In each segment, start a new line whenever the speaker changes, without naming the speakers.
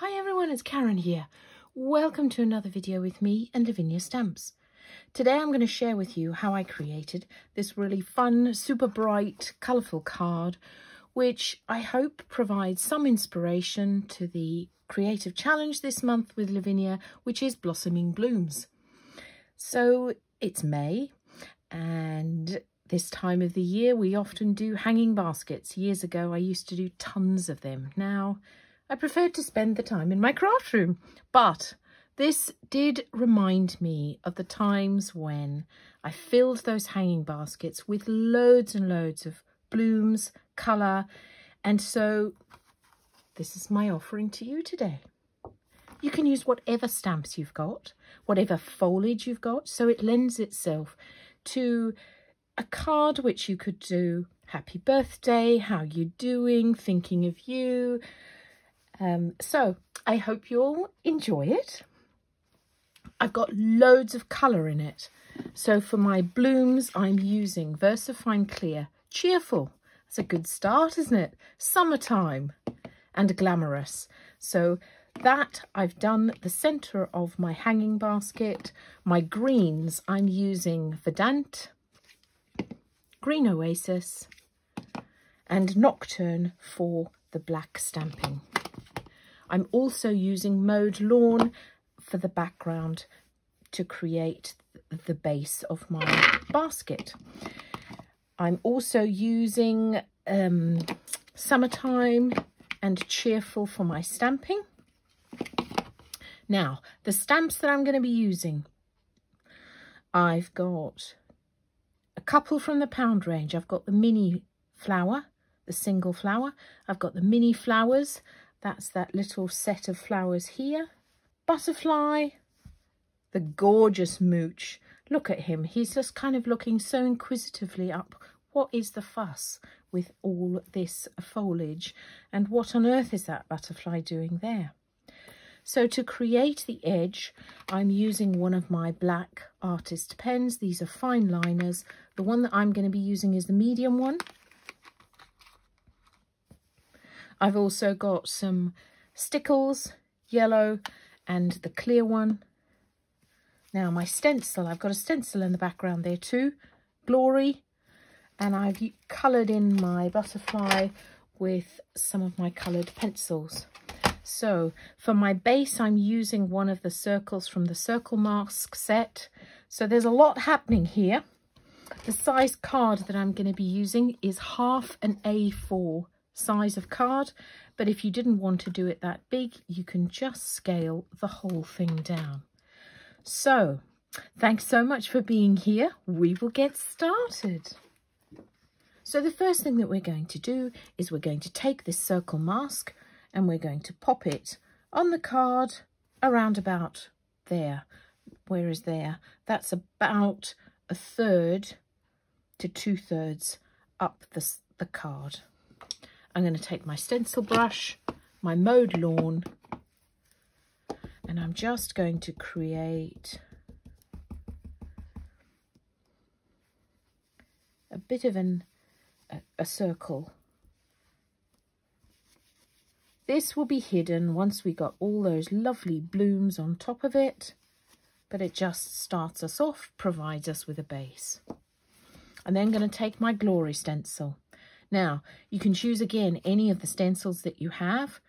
Hi everyone, it's Karen here. Welcome to another video with me and Lavinia Stamps. Today I'm going to share with you how I created this really fun, super bright, colourful card, which I hope provides some inspiration to the creative challenge this month with Lavinia, which is Blossoming Blooms. So it's May, and this time of the year we often do hanging baskets. Years ago I used to do tons of them. Now I preferred to spend the time in my craft room, but this did remind me of the times when I filled those hanging baskets with loads and loads of blooms, colour, and so this is my offering to you today. You can use whatever stamps you've got, whatever foliage you've got, so it lends itself to a card which you could do happy birthday, how you doing, thinking of you. So I hope you'll enjoy it. I've got loads of colour in it. So for my blooms, I'm using VersaFine Clear. Cheerful. That's a good start, isn't it? Summertime and glamorous. So that I've done the centre of my hanging basket. My greens, I'm using Verdant, Green Oasis and Nocturne for the black stamping. I'm also using Mowed Lawn for the background to create the base of my basket. I'm also using Summertime and Cheerful for my stamping. Now, the stamps that I'm going to be using, I've got a couple from the pound range. I've got the mini flower, the single flower. I've got the mini flowers. That's that little set of flowers here. Butterfly, the gorgeous mooch. Look at him. He's just kind of looking so inquisitively up. What is the fuss with all this foliage? And what on earth is that butterfly doing there? So to create the edge, I'm using one of my black artist pens. These are fine liners. The one that I'm going to be using is the medium one. I've also got some stickles, yellow, and the clear one. Now my stencil, I've got a stencil in the background there too, Glory, and I've coloured in my butterfly with some of my coloured pencils. So for my base, I'm using one of the circles from the Circle Mask set. So there's a lot happening here. The size card that I'm going to be using is half an A4 size of card, but if you didn't want to do it that big, you can just scale the whole thing down. So thanks so much for being here. We will get started. So the first thing that we're going to do is we're going to take this Circle Mask and we're going to pop it on the card around about there. Where is there? That's about 1/3 to 2/3 up the card. I'm going to take my stencil brush, my Mowed Lawn, and I'm just going to create a bit of a circle. This will be hidden once we got all those lovely blooms on top of it, but it just starts us off, provides us with a base. I'm then going to take my Glory stencil. Now, you can choose again any of the stencils that you have.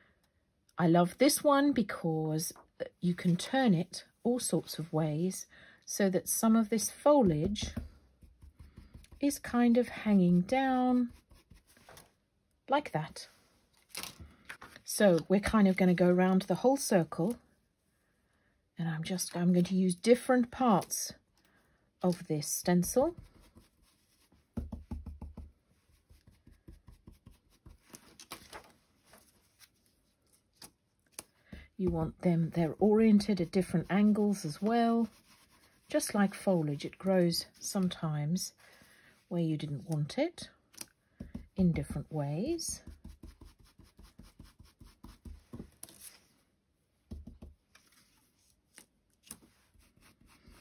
I love this one because you can turn it all sorts of ways so that some of this foliage is kind of hanging down like that. So we're kind of going to go around the whole circle, and I'm going to use different parts of this stencil. You want them, they're oriented at different angles as well. Just like foliage, it grows sometimes where you didn't want it in different ways.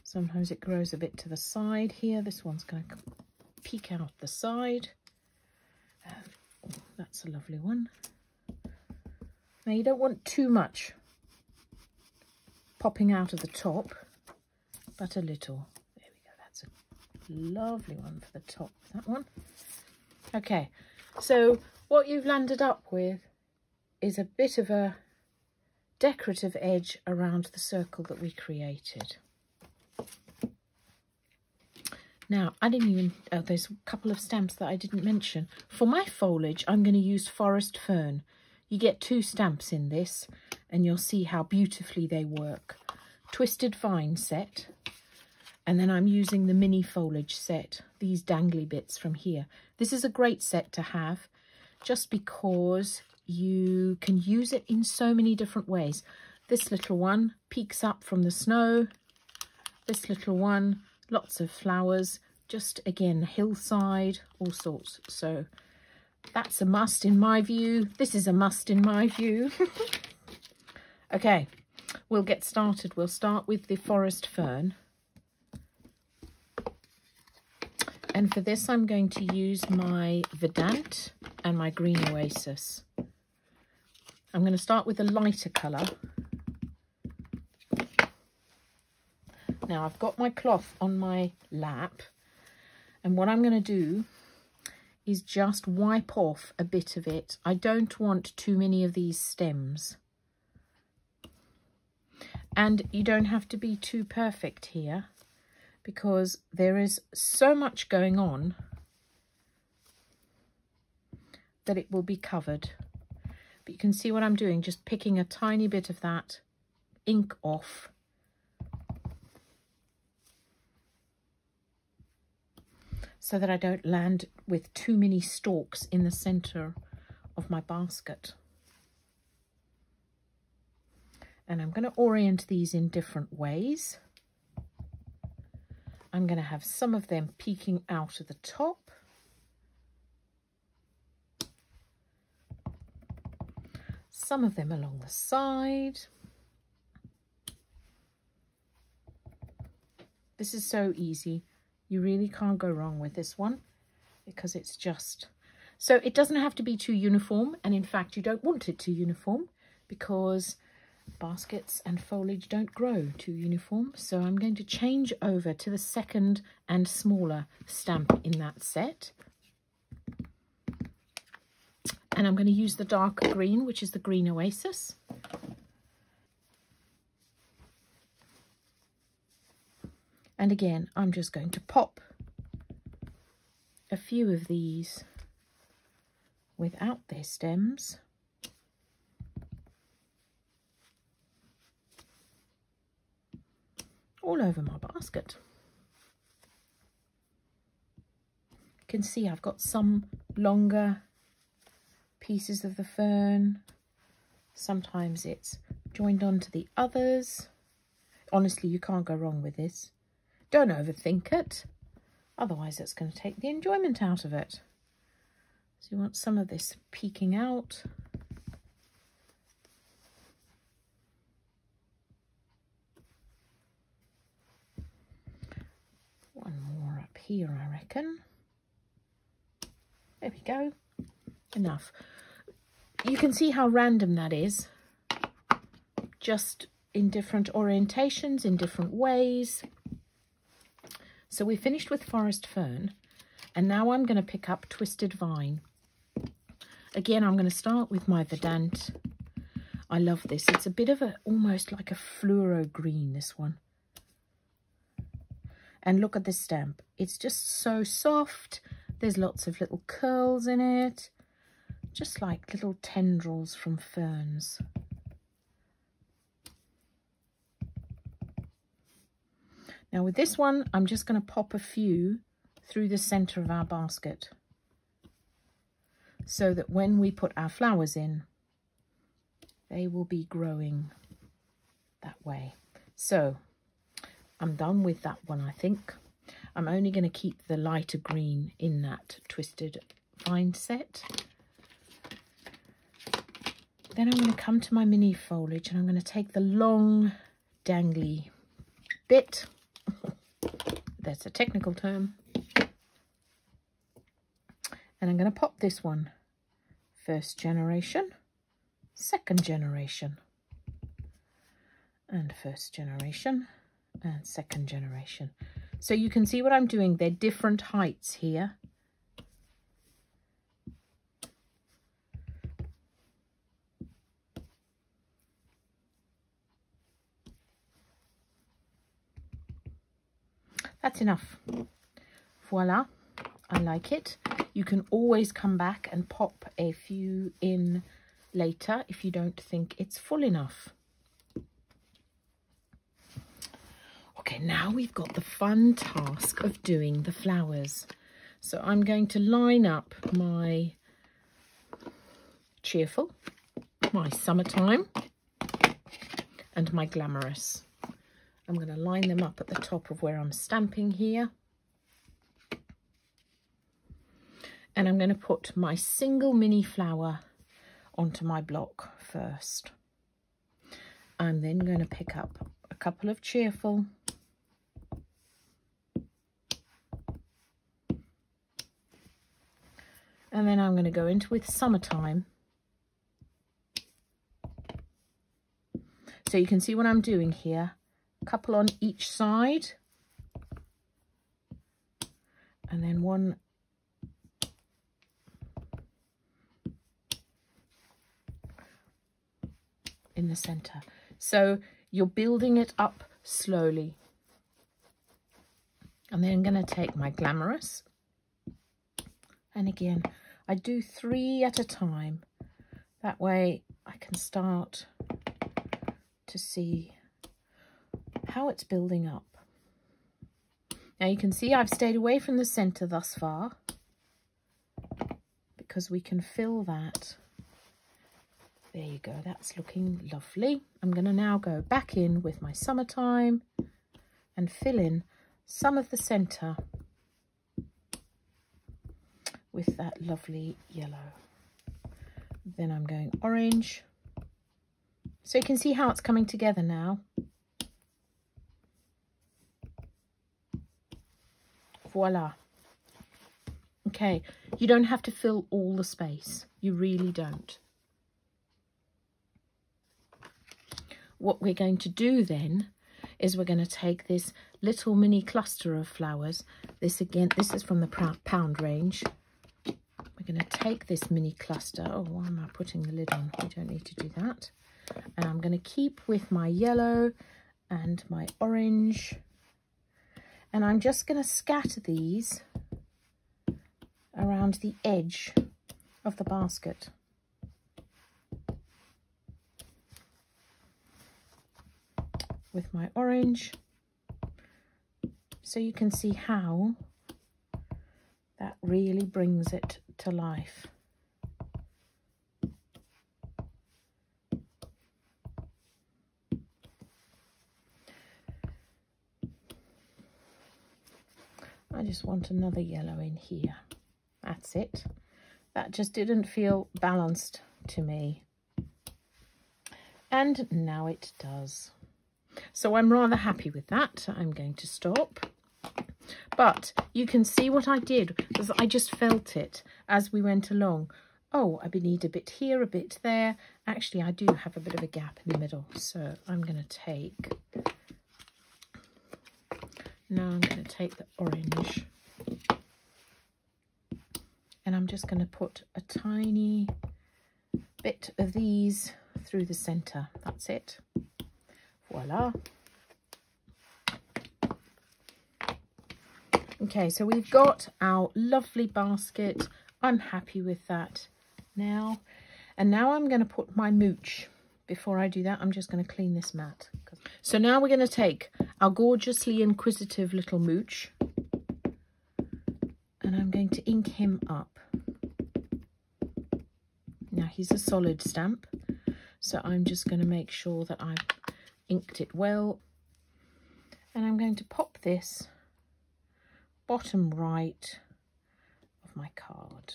Sometimes it grows a bit to the side here. This one's going to peek out the side. That's a lovely one. Now you don't want too much popping out of the top, but a little. There we go. That's a lovely one for the top, that one. Okay, so what you've landed up with is a bit of a decorative edge around the circle that we created. Now, I didn't even, there's a couple of stamps that I didn't mention. For my foliage, I'm going to use Forest Fern. You get 2 stamps in this, and you'll see how beautifully they work. Twisted Vine set, and then I'm using the mini foliage set, these dangly bits from here. This is a great set to have, just because you can use it in so many different ways. This little one peeks up from the snow. This little one, lots of flowers, just again, hillside, all sorts. So that's a must in my view. This is a must in my view. Okay, we'll get started. We'll start with the Forest Fern. And for this, I'm going to use my Verdant and my green Oasis. I'm going to start with a lighter colour. Now, I've got my cloth on my lap, and what I'm going to do is just wipe off a bit of it. I don't want too many of these stems. And you don't have to be too perfect here, because there is so much going on that it will be covered. But you can see what I'm doing, just picking a tiny bit of that ink off. So that I don't land with too many stalks in the centre of my basket. And I'm going to orient these in different ways. I'm going to have some of them peeking out of the top. Some of them along the side. This is so easy. You really can't go wrong with this one, because it's just... So it doesn't have to be too uniform, and in fact you don't want it too uniform, because baskets and foliage don't grow too uniform. So I'm going to change over to the second and smaller stamp in that set. And I'm going to use the dark green, which is the green Oasis. And again, I'm just going to pop a few of these without their stems. All over my basket. You can see I've got some longer pieces of the fern. Sometimes it's joined onto the others. Honestly, you can't go wrong with this. Don't overthink it, otherwise it's going to take the enjoyment out of it. So you want some of this peeking out. One more up here, I reckon. There we go. Enough. You can see how random that is. Just in different orientations, in different ways. So we finished with Forest Fern, and now I'm going to pick up Twisted Vine. Again, I'm going to start with my Verdant. I love this. It's a bit of a, almost like a fluoro green, this one. And look at this stamp. It's just so soft. There's lots of little curls in it, just like little tendrils from ferns. Now with this one, I'm just going to pop a few through the centre of our basket, so that when we put our flowers in, they will be growing that way. So I'm done with that one, I think. I'm only going to keep the lighter green in that Twisted Vine set. Then I'm going to come to my mini foliage, and I'm going to take the long dangly bit. That's a technical term. And I'm going to pop this one. First generation, second generation. and first generation and second generation. So you can see what I'm doing. They're different heights here. That's enough. Voila, I like it. You can always come back and pop a few in later if you don't think it's full enough. Okay, now we've got the fun task of doing the flowers. So I'm going to line up my cheerful, my summertime, and my glamorous. I'm going to line them up at the top of where I'm stamping here. And I'm going to put my single mini flower onto my block first. I'm then going to pick up a couple of cheerful. And then I'm going to go into with summertime. So you can see what I'm doing here. A couple on each side. And then one in the center. So you're building it up slowly. And then I'm going to take my glamorous. And again, I do 3 at a time. That way I can start to see how it's building up. Now you can see I've stayed away from the center thus far because we can fill that. There you go, that's looking lovely. I'm going to now go back in with my summertime and fill in some of the center with that lovely yellow. Then I'm going orange. So you can see how it's coming together now. Voila. Okay, you don't have to fill all the space. You really don't. What we're going to do then is we're going to take this little mini cluster of flowers. This again, this is from the pound range. We're going to take this mini cluster. Oh, why am I putting the lid on? We don't need to do that. And I'm going to keep with my yellow and my orange. And I'm just going to scatter these around the edge of the basket. With my orange. So you can see how that really brings it to life. I just want another yellow in here. That's it. That just didn't feel balanced to me. And now it does. So I'm rather happy with that. I'm going to stop. But you can see what I did, because I just felt it as we went along. Oh, I need a bit here, a bit there. Actually, I do have a bit of a gap in the middle. So I'm going to take... Now I'm going to take the orange. And I'm just going to put a tiny bit of these through the centre. That's it. Voila. Okay, so we've got our lovely basket. I'm happy with that now. And now I'm going to put my mooch. Before I do that, I'm just going to clean this mat. So now we're going to take our gorgeously inquisitive little mooch. And I'm going to ink him up. Now he's a solid stamp. So I'm just going to make sure that I've inked it well. And I'm going to pop this bottom right of my card.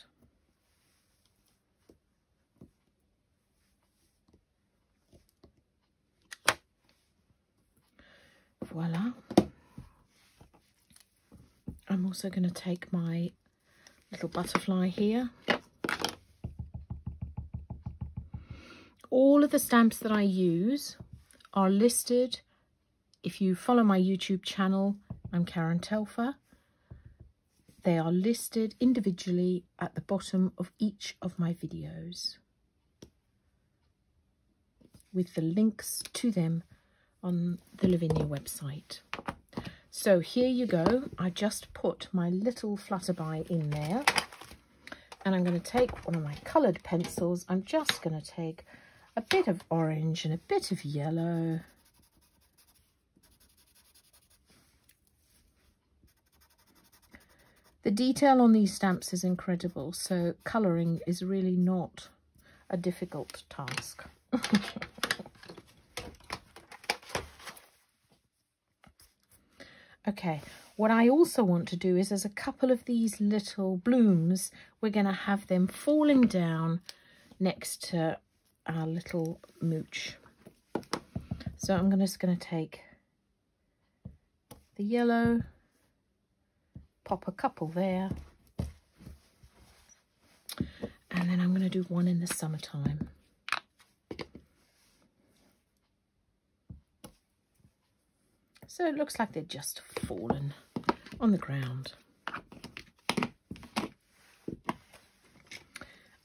Voila. I'm also going to take my little butterfly here. All of the stamps that I use are listed. If you follow my YouTube channel, I'm Karen Telfer. They are listed individually at the bottom of each of my videos, with the links to them on the Lavinia website. So here you go. I just put my little Flutterby in there, and I'm going to take one of my coloured pencils. I'm just going to take a bit of orange and a bit of yellow. The detail on these stamps is incredible, so colouring is really not a difficult task. Okay, what I also want to do is there's a couple of these little blooms. We're going to have them falling down next to our little mooch. So I'm just going to take the yellow, pop a couple there, and then I'm going to do one in the summertime. So it looks like they're just fallen on the ground.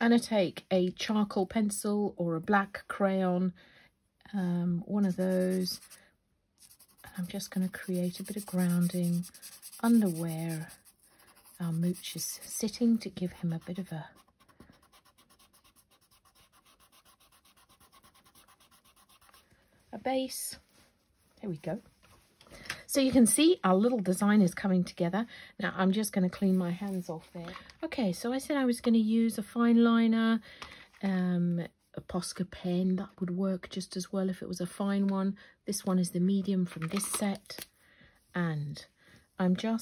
And I take a charcoal pencil or a black crayon, one of those. And I'm just going to create a bit of grounding under where our mooch is sitting to give him a bit of a base. There we go. So you can see our little design is coming together. Now I'm just going to clean my hands off there. Okay, so I said I was going to use a fine liner, a Posca pen. That would work just as well if it was a fine one. This one is the medium from this set. And I'm going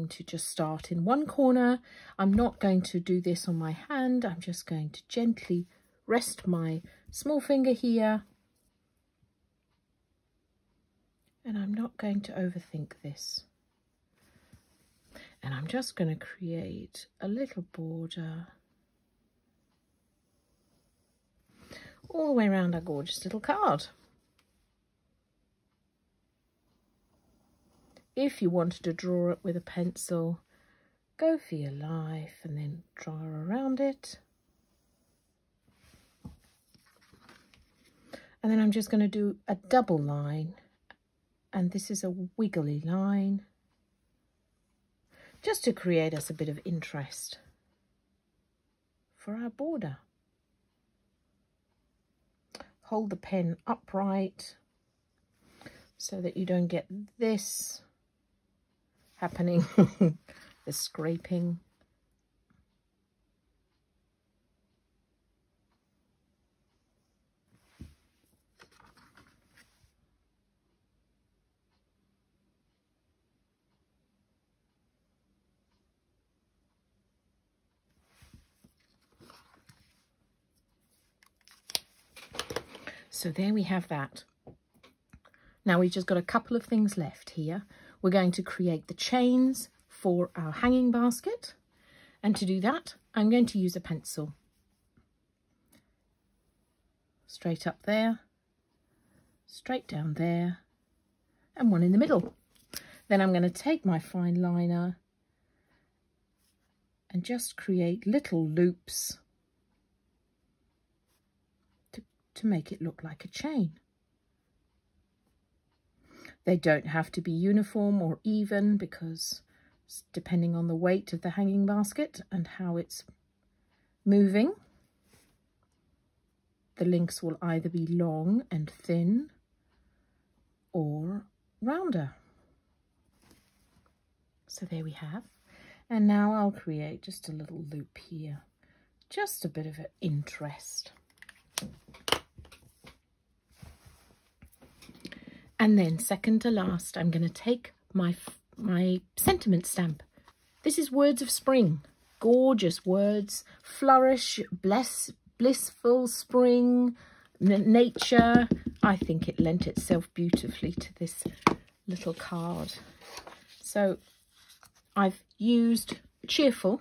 to just start in one corner. I'm not going to do this on my hand. I'm just going to gently rest my small finger here. And I'm not going to overthink this. And I'm just going to create a little border all the way around our gorgeous little card. If you wanted to draw it with a pencil, go for your life and then draw around it. And then I'm just going to do a double line. And this is a wiggly line, just to create us a bit of interest for our border. Hold the pen upright so that you don't get this happening, the scraping. So there we have that. Now we've just got a couple of things left here. We're going to create the chains for our hanging basket. And to do that, I'm going to use a pencil. Straight up there, straight down there, and one in the middle. Then I'm going to take my fine liner and just create little loops to make it look like a chain. They don't have to be uniform or even, because depending on the weight of the hanging basket and how it's moving, the links will either be long and thin or rounder. So there we have. And now I'll create just a little loop here, just a bit of an interest. And then second to last, I'm going to take my sentiment stamp. This is Words of Spring. Gorgeous words. Flourish, blissful spring, nature. I think it lent itself beautifully to this little card. So I've used cheerful.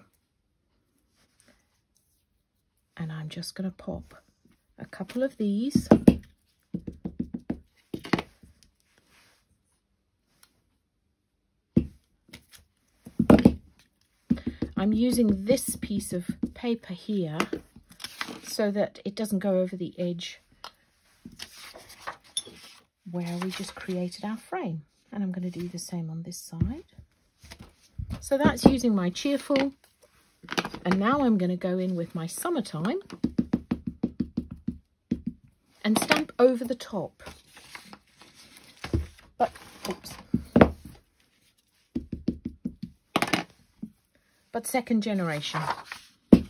And I'm just going to pop a couple of these I'm using this piece of paper here so that it doesn't go over the edge where we just created our frame. And I'm going to do the same on this side. So that's using my cheerful. And now I'm going to go in with my summertime and stamp over the top. But, oops. But second generation. So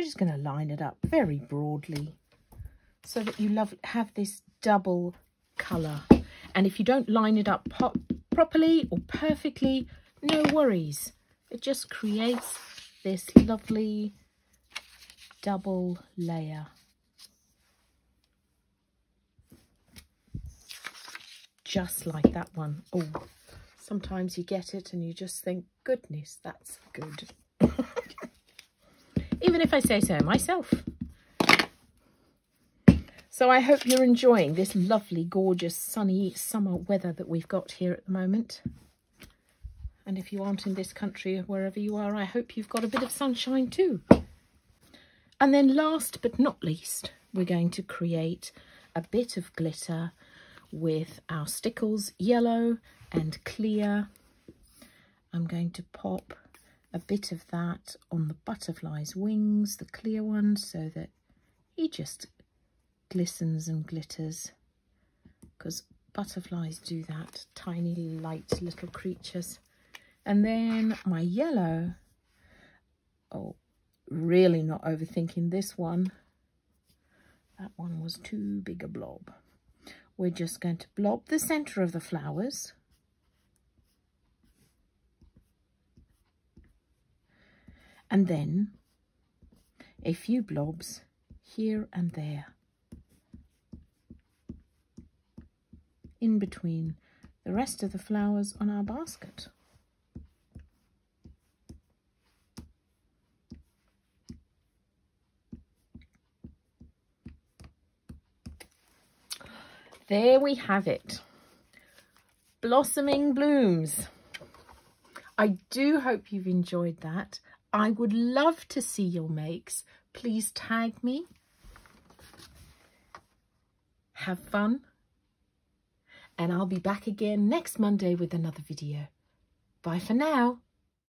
just going to line it up very broadly so that you have this double colour. And if you don't line it up properly or perfectly, no worries. It just creates this lovely double layer. Just like that one. Oh, sometimes you get it and you just think, goodness, that's good. Even if I say so myself. So I hope you're enjoying this lovely, gorgeous, sunny summer weather that we've got here at the moment. And if you aren't in this country or wherever you are, I hope you've got a bit of sunshine too. And then last but not least, we're going to create a bit of glitter with our stickles, yellow and clear. I'm going to pop a bit of that on the butterfly's wings, the clear one, so that he just glistens and glitters, because butterflies do that, tiny light little creatures. And then my yellow, oh, really not overthinking this one. That one was too big a blob. We're just going to blob the centre of the flowers. And then a few blobs here and there in between the rest of the flowers on our basket. There we have it. Blossoming blooms. I do hope you've enjoyed that. I would love to see your makes. Please tag me. Have fun. And I'll be back again next Monday with another video. Bye for now.